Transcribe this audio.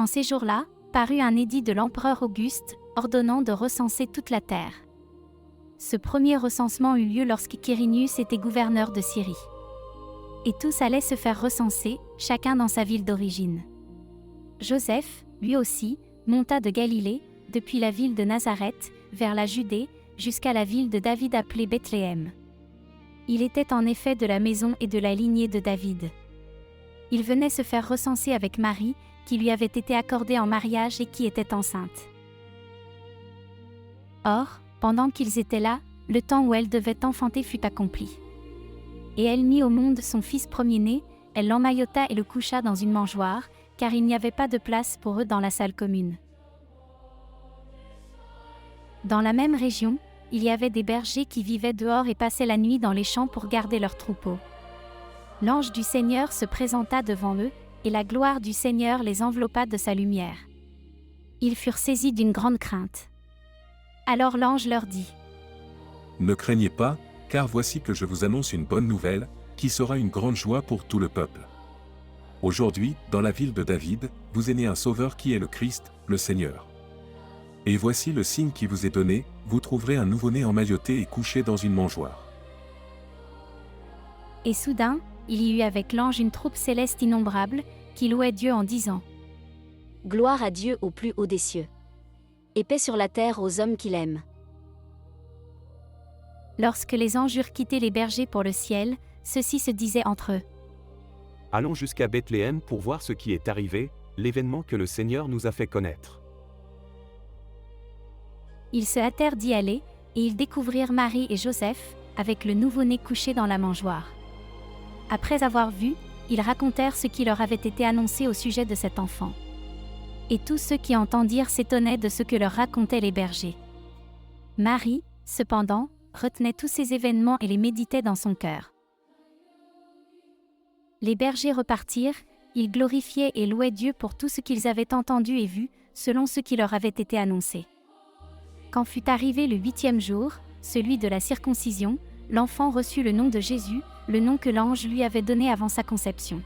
En ces jours-là, parut un édit de l'empereur Auguste, ordonnant de recenser toute la terre. Ce premier recensement eut lieu lorsque Quirinius était gouverneur de Syrie. Et tous allaient se faire recenser, chacun dans sa ville d'origine. Joseph, lui aussi, monta de Galilée, depuis la ville de Nazareth, vers la Judée, jusqu'à la ville de David appelée Bethléem. Il était en effet de la maison et de la lignée de David. Il venait se faire recenser avec Marie, qui lui avait été accordée en mariage et qui était enceinte. Or, pendant qu'ils étaient là, le temps où elle devait enfanter fut accompli. Et elle mit au monde son fils premier-né, elle l'emmaillota et le coucha dans une mangeoire, car il n'y avait pas de place pour eux dans la salle commune. Dans la même région, il y avait des bergers qui vivaient dehors et passaient la nuit dans les champs pour garder leurs troupeaux. L'ange du Seigneur se présenta devant eux, et la gloire du Seigneur les enveloppa de sa lumière. Ils furent saisis d'une grande crainte. Alors l'ange leur dit : Ne craignez pas, car voici que je vous annonce une bonne nouvelle, qui sera une grande joie pour tout le peuple. Aujourd'hui, dans la ville de David, vous est né un Sauveur qui est le Christ, le Seigneur. Et voici le signe qui vous est donné, vous trouverez un nouveau-né emmailloté et couché dans une mangeoire. Et soudain, il y eut avec l'ange une troupe céleste innombrable, qui louait Dieu en disant : Gloire à Dieu au plus haut des cieux. Et paix sur la terre aux hommes qu'il aime. Lorsque les anges eurent quitté les bergers pour le ciel, ceux-ci se disaient entre eux : Allons jusqu'à Bethléem pour voir ce qui est arrivé, l'événement que le Seigneur nous a fait connaître. Ils se hâtèrent d'y aller, et ils découvrirent Marie et Joseph, avec le nouveau-né couché dans la mangeoire. Après avoir vu, ils racontèrent ce qui leur avait été annoncé au sujet de cet enfant. Et tous ceux qui entendirent s'étonnaient de ce que leur racontaient les bergers. Marie, cependant, retenait tous ces événements et les méditait dans son cœur. Les bergers repartirent, ils glorifiaient et louaient Dieu pour tout ce qu'ils avaient entendu et vu, selon ce qui leur avait été annoncé. Quand fut arrivé le 8e jour, celui de la circoncision, l'enfant reçut le nom de Jésus, le nom que l'ange lui avait donné avant sa conception.